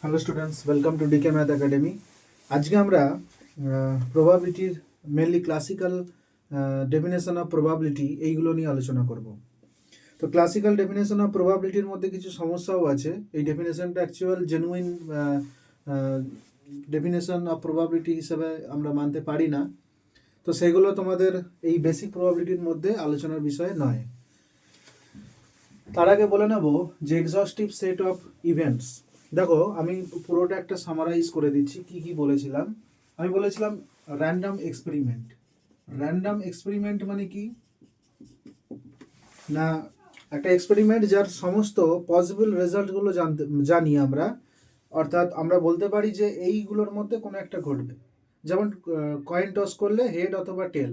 Hello students, welcome to DK math academy. আজকে আমরা প্রবাবিলিটির mainly classical definition of probability এইগুলো নিয়ে আলোচনা করব। তো ক্লাসিক্যাল ডেফিনেশন অফ প্রবাবিলিটির মধ্যে কিছু সমস্যাও আছে। এই ডেফিনেশনটা actual genuine definition of probability হিসেবে আমরা মানতে পারি না। তো সেগুলো তোমাদের এই বেসিক প্রবাবিলিটির মধ্যে আলোচনার বিষয় নয়। তার আগে বলে নেব যে এক্সহস্টিভ সেট অফ ইভেন্টস। দেখো, আমি পুরোটা একটা সামারাইজ করে দিচ্ছি কি কি বলেছিলাম। আমি বলেছিলাম র্যান্ডম এক্সপেরিমেন্ট। র্যান্ডম এক্সপেরিমেন্ট মানে কি না, একটা এক্সপেরিমেন্ট যার সমস্ত পসিবল রেজাল্টগুলো জানি আমরা। অর্থাৎ আমরা বলতে পারি যে এইগুলোর মধ্যে কোনো একটা ঘটবে। যেমন কয়েন টস করলে হেড অথবা টেল,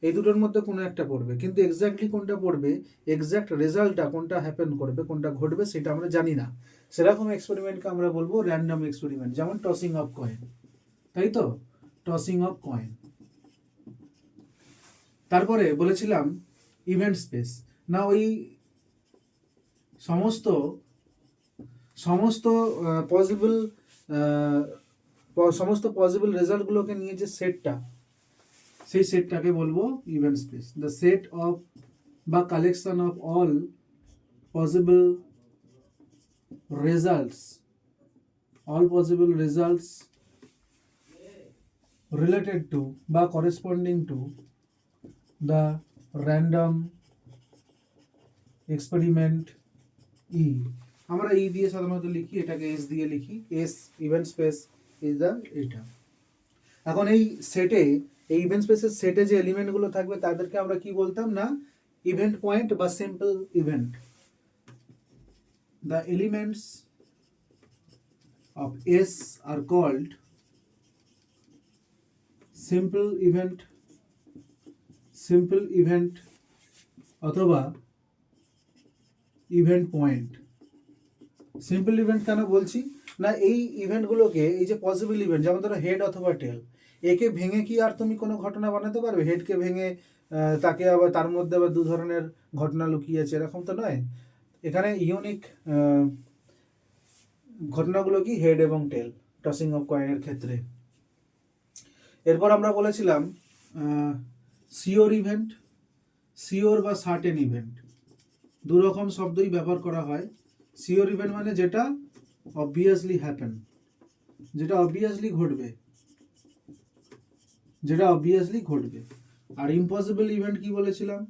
এই দুটোর মধ্যে কোনো একটা পড়বে, কিন্তু এক্স্যাক্টলি কোনটা পড়বে, এক্স্যাক্ট রেজাল্টটা কোনটা হ্যাপেন করবে, কোনটা ঘটবে, সেটা আমরা জানি না। সেরকম এক্সপেরিমেন্টকে আমরা বলবো র্যান্ডম এক্সপেরিমেন্ট। যেমন টসিং অফ কয়েন, তাই তো, টসিং অফ কয়েন। তারপরে বলেছিলাম ইভেন্ট স্পেস। না, ওই সমস্ত সমস্ত পসিবল সমস্ত পসিবল রেজাল্টগুলোকে নিয়ে যে সেটটা, সেই সেটটাকে বলবো event space. The set of বা collection of all possible results, all possible results related to বা corresponding to the random experiment E। আমরা E দিয়ে সাধারণত লিখি, এটাকে S দিয়ে লিখি। S event space is the এটা। এখন এই সেটে, এই ইভেন্ট স্পেসের সেটে যে এলিমেন্টগুলো থাকবে তাদেরকে আমরা কি বলতাম না, ইভেন্ট পয়েন্ট বা simple event. The elements of S are called simple event অথবা ইভেন্ট পয়েন্ট। সিম্পল ইভেন্ট কেন বলছি না, এই ইভেন্টগুলোকে, এই যে পসিবল ইভেন্ট, যেমন ধরো হেড অথবা টেল, একে ভেঙে কি আর তুমি কোনো ঘটনা বানাতে পারবে? হেডকে ভেঙে তাকে আবার তার মধ্যে আবার দু ধরনের ঘটনা লুকিয়ে আছে, এরকম তো নয়। এখানে ইউনিক ঘটনাগুলো কি, হেড এবং টেল, টসিং অফ কয়েনের ক্ষেত্রে। এরপর আমরা বলেছিলাম সিওর ইভেন্ট, সিওর বা সার্টেন ইভেন্ট। দু রকম শব্দই ব্যবহার করা হয়। সিওর ইভেন্ট মানে যেটা অবভিয়াসলি হ্যাপেন, যেটা অবভিয়াসলি ঘটবে, যেটা অবভিয়াসলি ঘটবে। আর ইম্পসিবল ইভেন্ট কি বলেছিলাম?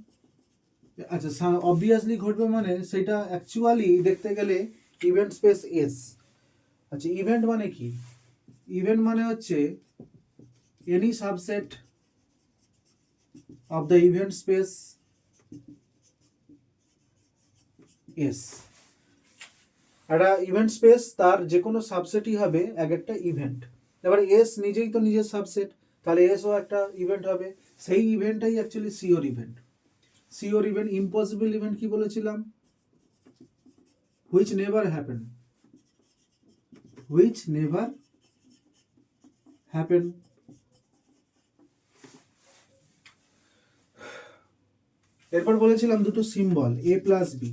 আচ্ছা, অবভিয়াসলি ঘটবে মানে সেটা অ্যাকচুয়ালি দেখতে গেলে ইভেন্ট স্পেস এস। আচ্ছা, ইভেন্ট মানে কি? ইভেন্ট মানে হচ্ছে any subset of the event space S. একটা ইভেন্ট স্পেস, তার যে কোনো সাবসেটই হবে এক একটা ইভেন্ট। এবারে এস নিজেই তো নিজের সাবসেট, তাহলে এসও একটা ইভেন্ট হবে। সেই ইভেন্টটাই actually sure event. Sure event. Impossible event কি বলেছিলাম? Which never happen, which never happen. এরপর বলেছিলাম দুটো symbol A plus B.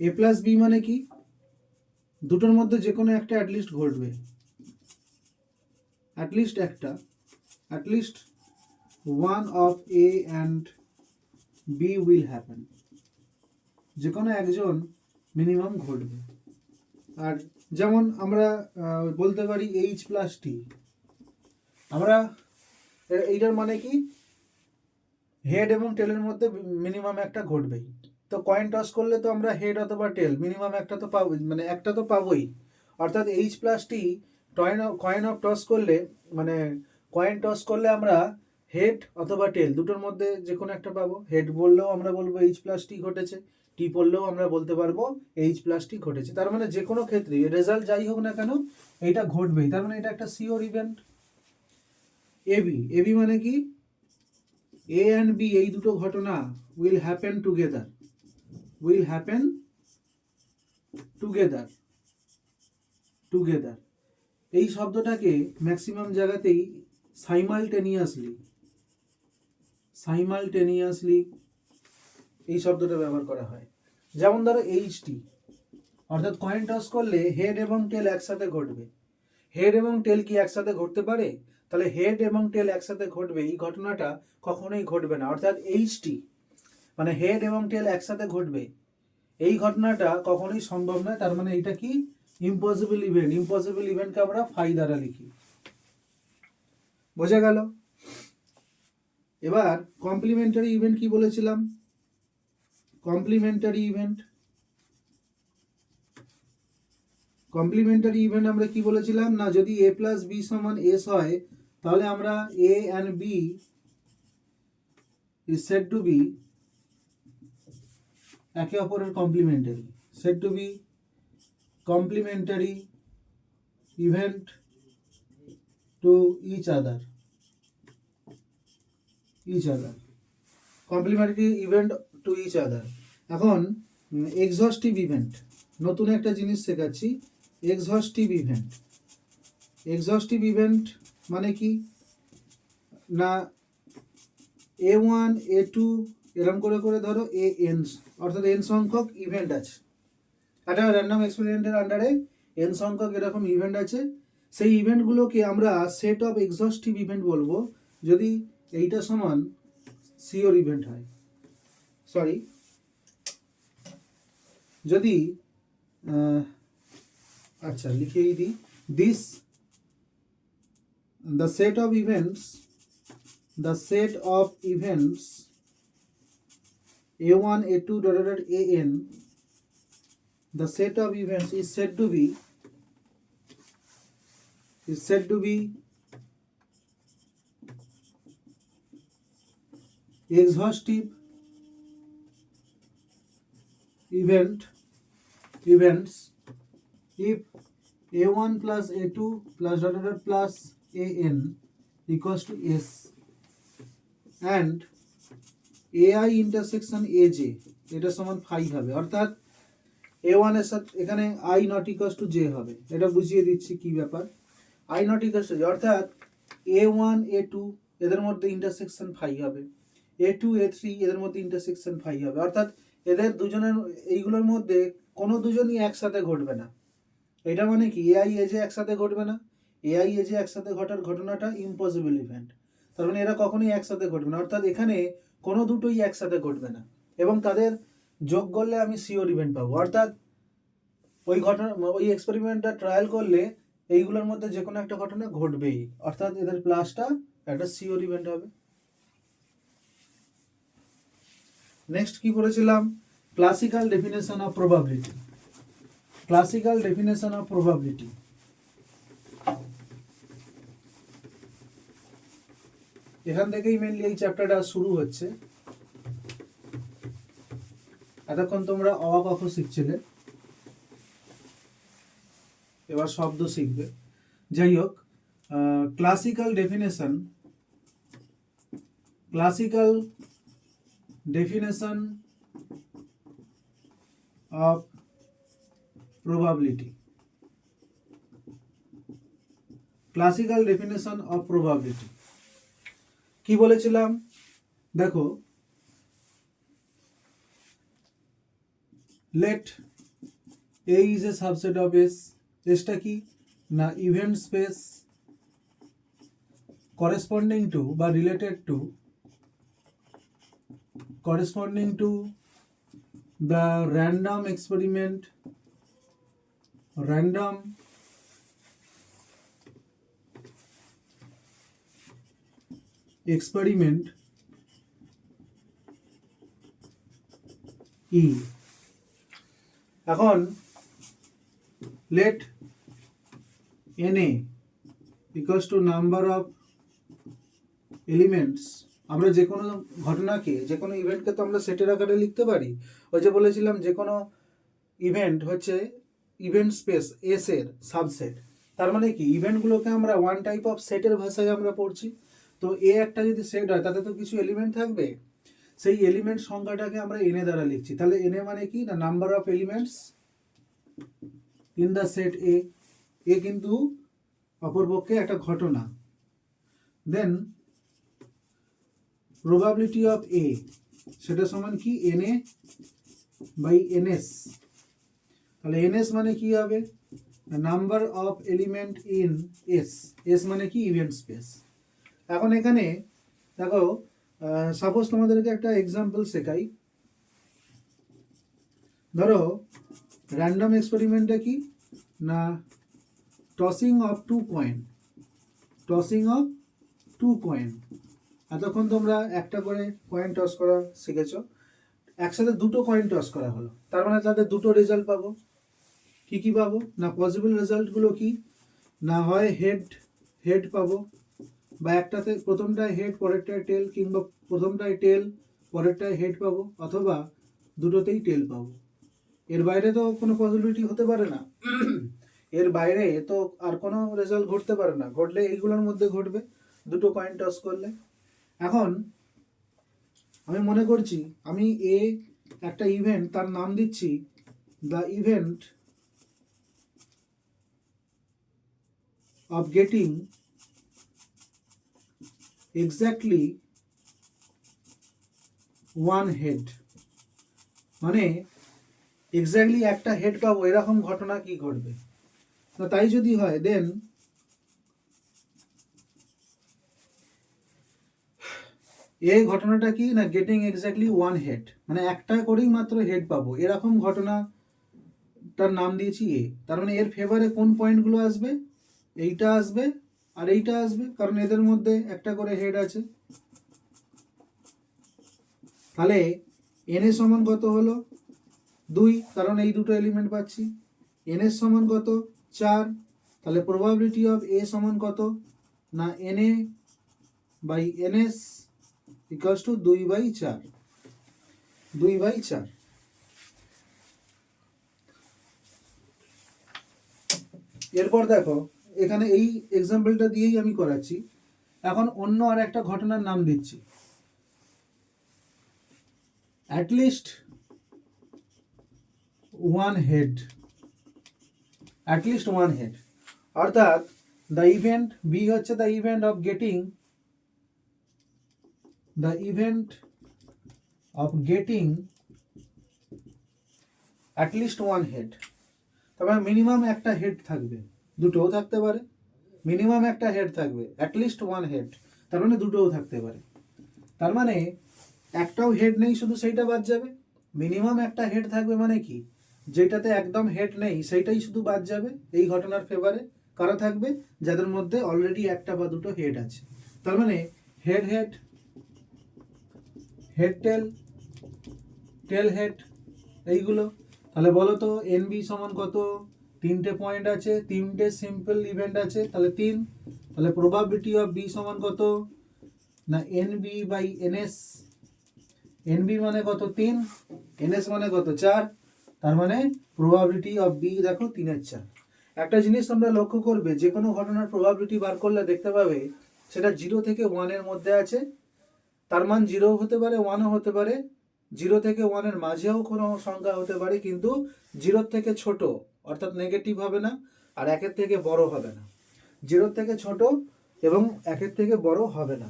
A plus B মানে কি? দুটোর মধ্যে যে কোনো একটা অ্যাটলিস্ট ঘটবে, অ্যাটলিস্ট একটা, at least one of A and B will happen. যে কোনো একজন মিনিমাম ঘটবে। আর যেমন আমরা বলতে পারি এইচ প্লাস টি। আমরা এইটার মানে কি, হেড এবং টেলের মধ্যে মিনিমাম একটা ঘটবেই। তো কয়েন টস করলে তো আমরা হেড অথবা টেল মিনিমাম একটা তো পাবো, মানে একটা তো পাবোই। অর্থাৎ H plus T coin of toss করলে, মানে কয়েন টস করলে আমরা হেড অথবা টেল দুটোর মধ্যে যে কোনো একটা পাবো। হেড বললেও আমরা বলবো এইচ প্লাস টি ঘটেছে, টি পড়লেও আমরা বলতে পারবো এইচ প্লাস টি ঘটেছে। তার মানে যে কোনো ক্ষেত্রে রেজাল্ট যাই হোক না কেন, এইটা ঘটবেই। তার মানে এটা একটা সিওর ইভেন্ট। এবি, এবি মানে কি? এ অ্যান্ড বি এই দুটো ঘটনা will happen together, will happen together, together. এই শব্দটাকে ম্যাক্সিমাম জায়গাতেই সাইমালটেনিয়াসলি, সাইমালটেনিয়াসলি এই শব্দটা ব্যবহার করা হয়। যেমন ধরো এইচটি, অর্থাৎ কয়েন টস করলে হেড এবং টেল একসাথে ঘটবে। হেড এবং টেল কি একসাথে ঘটতে পারে? তাহলে হেড এবং টেল একসাথে ঘটবে, এই ঘটনাটা কখনোই ঘটবে না। অর্থাৎ এইচটি মানে হেড এবং টেল একসাথে ঘটবে, এই ঘটনাটা কখনোই সম্ভব নয়। তার মানে এটা কি? Impossible event. ইম্পসিবল ইভেন্টকে আমরা ফাই দ্বারা লিখি। বোঝা গেল? এবার কমপ্লিমেন্টারি ইভেন্ট কি বলেছিলাম? কমপ্লিমেন্টারি ইভেন্ট আমরা কি বলেছিলাম না, যদি a প্লাস বি সমান এস হয় তাহলে আমরা a and b is said to be একে অপরের complimentary, said to be complementary event to each other complementary event to each other। এখন এক্সহস্টিভ ইভেন্ট, নতুন একটা জিনিস শেখাচ্ছি। এক্সহস্টিভ ইভেন্ট মানে কি না, a1 a2 এরকম করে করে ধরো an, অর্থাৎ n সংখ্যক ইভেন্ট আছে। একটা র্যান্ডম এক্সপেরিমেন্টের আন্ডারে n সংখ্যক এরকম ইভেন্ট আছে। সেই ইভেন্টগুলোকে আমরা সেট অফ এক্সহস্টিভ ইভেন্ট বলবো যদি এইটা সমান সিওর ইভেন্ট হয়। সরি, যদি আচ্ছা লিখেই দিই, this the set of events a1 a2 an, the set of events is said to be exhaustive events if a1 plus a2 plus plus an equals to s and ai intersection aj এটা সমান phi হবে। অর্থাৎ a1 এর সাথে এখানে i not equals to j হবে। এটা বুঝিয়ে দিচ্ছি কি ব্যাপার। i not equals to j অর্থাৎ a1 a2 এদের মধ্যে ইন্টারসেকশন ফাই হবে, a2 a3 এদের মধ্যে ইন্টারসেকশন ফাই হবে। অর্থাৎ এদের দুজনের এইগুলোর মধ্যে কোনো দুজনই একসাথে ঘটবে না। এটা মানে কি ai aj একসাথে ঘটবে না। ai aj একসাথে ঘটার ঘটনাটা ইম্পসিবল ইভেন্ট। তার মানে এরা কখনোই একসাথে ঘটবে না। অর্থাৎ এখানে কোনো দুটোই একসাথে ঘটবে না এবং তাদের যোগ করলে আমি সিওর ইভেন্ট পাবো। অর্থাৎ ওই এক্সপেরিমেন্টটা ট্রায়াল করলে এইগুলোর মধ্যে যে কোনো একটা ঘটনা ঘটবেই। অর্থাৎ এদের প্লাসটা একটা সিওর ইভেন্ট হবে। নেক্সট কি পড়েছিলাম? Classical definition of probability. এখান থেকেই মেনলি এই চ্যাপ্টারটা শুরু হচ্ছে। এতক্ষণ তোমরা অ ক খ শিখছিলে, এবার শব্দ শিখবে। যাই হোক, ক্লাসিক্যাল ডেফিনেশন অফ প্রবাবিলিটি। কি বলেছিলাম দেখো, let A is a subset of S। এসটা কি না, ইভেন্ট স্পেস corresponding to বা related to the random experiment E। এখন let na equals to number of elements। আমরা যে কোনো ঘটনাকে, যে কোনো ইভেন্টকে তো আমরা সেটের আকারে লিখতে পারি। ওই যে বলেছিলাম যে কোনো ইভেন্ট হচ্ছে ইভেন্ট স্পেস এস এর সাবসেট। তার মানে কি ইভেন্টগুলোকে আমরা ওয়ান টাইপ অফ সেটের ভাষায় আমরা পড়ছি। তো এ একটা যদি সেট হয় তাতে তো কিছু এলিমেন্ট থাকবে, সেই এলিমেন্ট সংখ্যাটাকে আমরা এনে দ্বারা লিখছি। তাহলে এনে মানে কি না, number of elements in the set A. এ কিন্তু অপরপক্ষে একটা ঘটনা। দেন প্রবাবিলিটি অফ এ, সেটা সমান কি na বাই ns। তাহলে এনএস মানে কি হবে, number of element in S, S মানে কি ইভেন্ট স্পেস। এখন এখানে দেখো সাপোজ তোমাদেরকে একটা এক্সাম্পল শেখাই। ধরো র্যান্ডম এক্সপেরিমেন্টটা কি না, tossing of two coin, tossing of two coin. এতক্ষণ তোমরা একটা করে কয়েন টস করা শিখেছ, একসাথে দুটো কয়েন টস করা হলো, তার মানে তাদের দুটো রেজাল্ট পাবো। কি কি পাবো না, পসিবল রেজাল্টগুলো কি না, হয় হেড হেড পাবো, বা একটাতে প্রথমটায় হেড পরেরটায় টেল, কিংবা প্রথমটায় টেল পরেরটায় হেড পাবো, অথবা দুটোতেই টেল পাবো। এর বাইরে তো কোনো পসিবিলিটি হতে পারে না, এর বাইরে তো আর কোনো রেজাল্ট ঘটতে পারে না, ঘটলে এইগুলোর মধ্যে ঘটবে, দুটো কয়েন টস করলে। এখন আমি মনে করছি আমি একটা ইভেন্ট, তার নাম দিচ্ছি the event of getting exactly one head, মানে এক্স্যাক্টলি একটা হেড পাবো, এরকম ঘটনা কি ঘটবে। তো তাই যদি হয় দেন এই ঘটনাটা কি না, গেটিং এক্স্যাক্টলি ওয়ান হেড, মানে একটা করেই মাত্র হেড পাবো, এরকম ঘটনাটার নাম দিয়েছি এ। তার মানে এর ফেভারে কোন পয়েন্টগুলো আসবে, এইটা আসবে আর এইটা আসবে, কারণ এদের মধ্যে একটা করে হেড আছে। তাহলে এন এর সমান কত হলো 2, কারণ এই দুটো এলিমেন্ট পাচ্ছি। এন এর সমান কত 4, তাহলে প্রবাবিলিটি অফ এ সমান কত না n A by n S equals to 2/4, 2/4। এরপর দেখো এখানে এই এক্সাম্পলটা দিয়েই আমি করাচ্ছি। এখন অন্য আর একটা ঘটনার নাম দিচ্ছি, at least one head, at least one head, অর্থাৎ the event B হচ্ছে the event of getting at least one head। তবে মিনিমাম একটা হেড থাকবে, দুটোও থাকতে পারে, মিনিমাম একটা হেড থাকবে, at least one head, তার মানে দুটোও থাকতে পারে। তার মানে একটাও হেড নেই, শুধু সেইটা বাদ যাবে। মিনিমাম একটা হেড থাকবে মানে কি, যেটাতে একদম হেড নেই সেইটাই শুধু বাদ যাবে। এই ঘটনার ফেভারে কারা থাকবে, যাদের মধ্যে অলরেডি একটা বা দুটো হেড আছে। তার মানে head head, head tail, tail head, এইগুলো। তাহলে বলো তো এনবি সমান কত, 3টে পয়েন্ট আছে, 3টে সিম্পল ইভেন্ট আছে, তাহলে 3। তাহলে প্রবাবিলিটি অফ বি সমান কত না এনবি বাই এনএস, এনবি মানে কত 3, এনএস মানে কত 4, তার মানে প্রবাবিলিটি অফ বি দেখো 3/4। একটা জিনিস তোমরা লক্ষ্য করবে, যে কোনো ঘটনার প্রবাবিলিটি বার করলে দেখতে পাবে সেটা 0 থেকে 1 এর মধ্যে আছে। তার মান 0 হতে পারে, 1ও হতে পারে, 0 থেকে 1 এর মাঝেও কোনো সংখ্যা হতে পারে, কিন্তু 0 থেকে ছোট অর্থাৎ নেগেটিভ হবে না, আর 1 থেকে বড় হবে না। 0 থেকে ছোট এবং 1 থেকে বড় হবে না।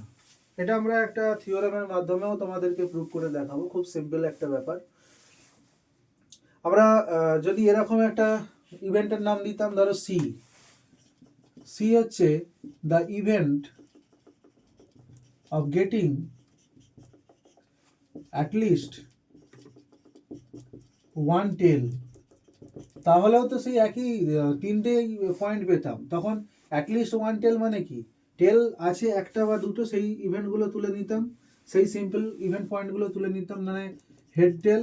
এটা আমরা একটা থিওরেমের মাধ্যমেও তোমাদেরকে প্রুভ করে দেখাবো, খুব সিম্পল একটা ব্যাপার। আমরা যদি এরকম একটা ইভেন্টের নাম দিতাম, ধরো সি, সি হচ্ছে the event of getting at least one tail, তাহলেও তো সেই একই 3টে পয়েন্ট পেতাম। তখন অ্যাটলিস্ট ওয়ান টেল মানে কি, টেল আছে একটা বা দুটো, সেই ইভেন্টগুলো তুলে নিতাম, সেই সিম্পল ইভেন্ট পয়েন্টগুলো তুলে নিতাম, মানে হেড টেল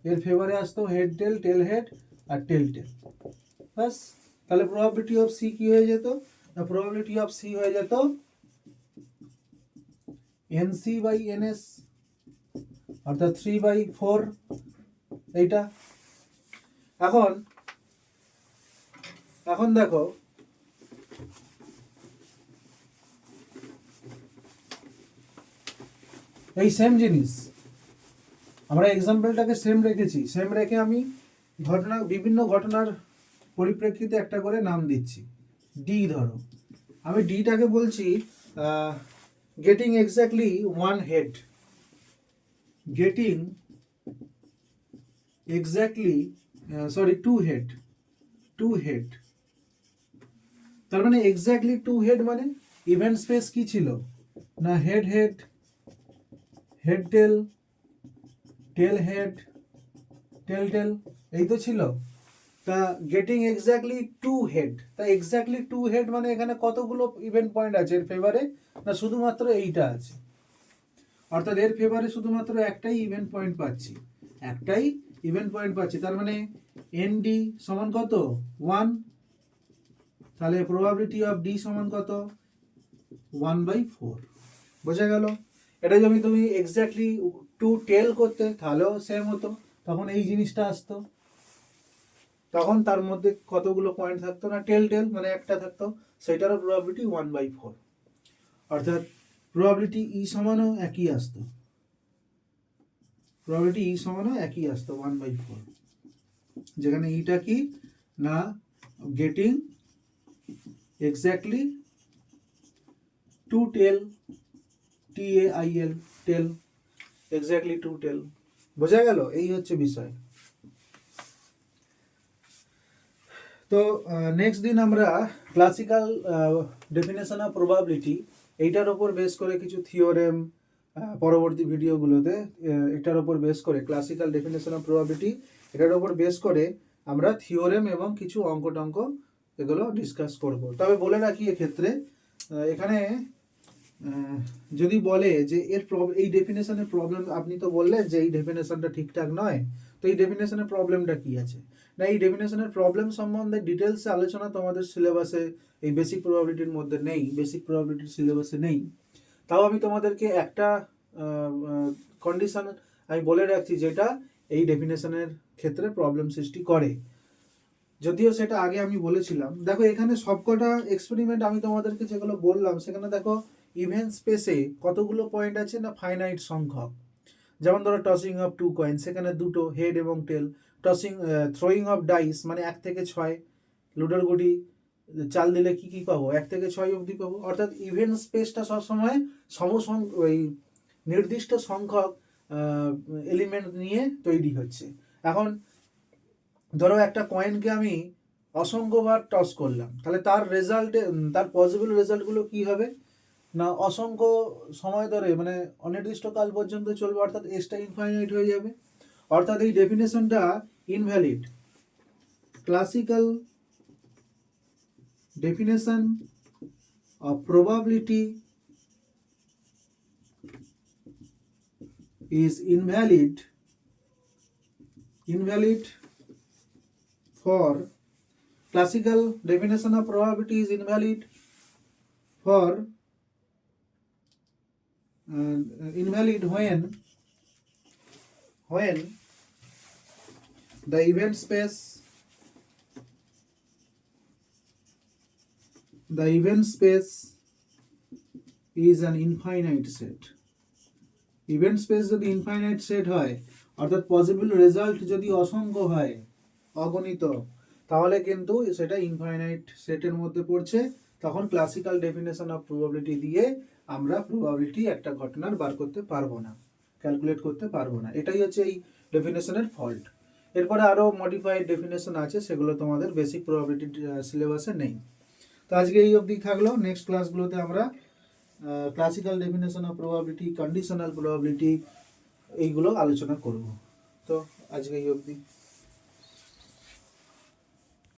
এর ফেভারে আসতো, হেড টেল, টেল হেড আর টেল টেল, বাস। তাহলে প্রবাবিলিটি অফ সি কি হয়ে যেত, প্রবাবিলিটি অফ সি হয়ে যেত এনসি বাই এনএস, অর্থাৎ 3/4 এইটা। এখন দেখো এই সেম জিনিস আমরা এক্সাম্পলটাকে সেম রেখেছি, সেম রেখে আমি বিভিন্ন ঘটনার পরিপ্রেক্ষিতে একটা করে নাম দিচ্ছি। ডি ধরো, আমি ডিটাকে বলছি getting exactly one head, getting exactly sorry two head তার মানে এক্স্যাক্টলি টু হেড মানে ইভেন্ট স্পেস কি ছিল না head head head tail tail head tail tail এই তো ছিল। তা গেটিং এক্স্যাক্টলি টু হেড, তা এক্স্যাক্টলি টু হেড মানে এখানে কতগুলো ইভেন্ট পয়েন্ট আছে এর ফেভারে না শুধুমাত্র এইটা আছে, অর্থাৎ এর ফেভারে শুধুমাত্র একটাই ইভেন্ট পয়েন্ট পাচ্ছি, তার মানে এনডি সমান কত 1, তাহলে প্রবাবিলিটি অফ ডি সমান কত 1/4। বোঝা গেল? এটা যদি তুমি এক্স্যাক্টলি টু টেল করতে তাহলেও সেম হতো, তখন এই জিনিসটা আসতো, তখন তার মধ্যে কতগুলো পয়েন্ট থাকতো না টেল টেল মানে একটা থাকতো, সেটারও প্রবাবিলিটি 1/4, অর্থাৎ প্রবাবিলিটি ই সমানও একই আসতো, 1/4, যেখানে ইটা কি না getting exactly two tail TAIL tail, exactly two tail. বোঝা গেল? এই হচ্ছে বিষয়। তো নেক্সট দিন আমরা ক্লাসিক্যাল ডেফিনেশন অফ প্রবাবিলিটি এইটার ওপর বেস করে কিছু থিওরেম, পরবর্তী ভিডিওগুলোতে এটার ওপর বেস করে ক্লাসিক্যাল ডেফিনেশন অফ প্রবাবিলিটি এটার ওপর বেস করে আমরা থিওরেম এবং কিছু অঙ্ক টঙ্ক এগুলো ডিসকাস করব। তবে বলে রাখি এক্ষেত্রে এখানে যদি বলে যে এই ডেফিনেশনের প্রবলেম, আপনি তো বললেন যে এই ডেফিনেশনটা ঠিকঠাক নয়, তো এই ডেফিনেশনের প্রবলেমটা কি আছে না এই ডেফিনেশনের প্রবলেম সম্বন্ধে ডিটেলসে আলোচনা তোমাদের সিলেবাসে এই বেসিক প্রবাবিলিটির মধ্যে নেই, বেসিক প্রবাবিলিটির সিলেবাসে নেই। তাও আমি তোমাদেরকে একটা কন্ডিশন আমি বলে রাখছি যেটা এই ডেফিনেশনের ক্ষেত্রে প্রবলেম সৃষ্টি করে, যদিও সেটা আগে আমি বলেছিলাম। দেখো এখানে সবকটা এক্সপেরিমেন্ট আমি তোমাদেরকে যেগুলো বললাম সেখানে দেখো ইভেন্ট স্পেসে কতগুলো পয়েন্ট আছে না ফাইনাইট সংখ্যক। যেমন ধরো টসিং অফ 2 কয়েন, সেখানে দুটো হেড এবং টেল। থ্রোয়িং অফ ডাইস মানে 1 থেকে 6, লুডোর গুটি চাল দিলে কি কি পাবো 1 থেকে 6 অবধি পাবো। অর্থাৎ ইভেন্ট স্পেসটা সবসময় ওই নির্দিষ্ট সংখ্যক এলিমেন্ট নিয়ে তৈরি হচ্ছে। এখন ধরো একটা কয়েনকে আমি অসংখ্যবার টস করলাম, তাহলে তার রেজাল্টে তার পসিবল রেজাল্টগুলো কি হবে না অসংখ্য সময় ধরে মানে অনির্দিষ্ট কাল পর্যন্ত চলবে, অর্থাৎ এসটা ইনফাইনাইট হয়ে যাবে। অর্থাৎ এই ডেফিনেশনটা invalid. Classical definition of probability is invalid for classical definition of probability is invalid for invalid when the event space is an infinite set. Event space যদি ইনফাইনাইট সেট হয়, অর্থাৎ পসিবল রেজাল্ট যদি অসংখ্য হয়, অগণিত, তাহলে কিন্তু সেটা ইনফাইনাইট সেটের মধ্যে পড়ছে। তখন ক্লাসিক্যাল ডেফিনেশন অফ প্রবাবিলিটি দিয়ে আমরা প্রবাবিলিটি একটা ঘটনার বার করতে পারবো না, ক্যালকুলেট করতে পারবো না। এটাই হচ্ছে এই ডেফিনেশনের ফল্ট। এরপরে আরও মডিফাইড ডেফিনেশন আছে, সেগুলো তোমাদের বেসিক প্রবাবিলিটি সিলেবাসে নেই। তো আজকে এই অবধি থাকলো। নেক্সট ক্লাসগুলোতে আমরা classical definition of probability, conditional probability এইগুলো আলোচনা করব। তো আজকে এই অবধি।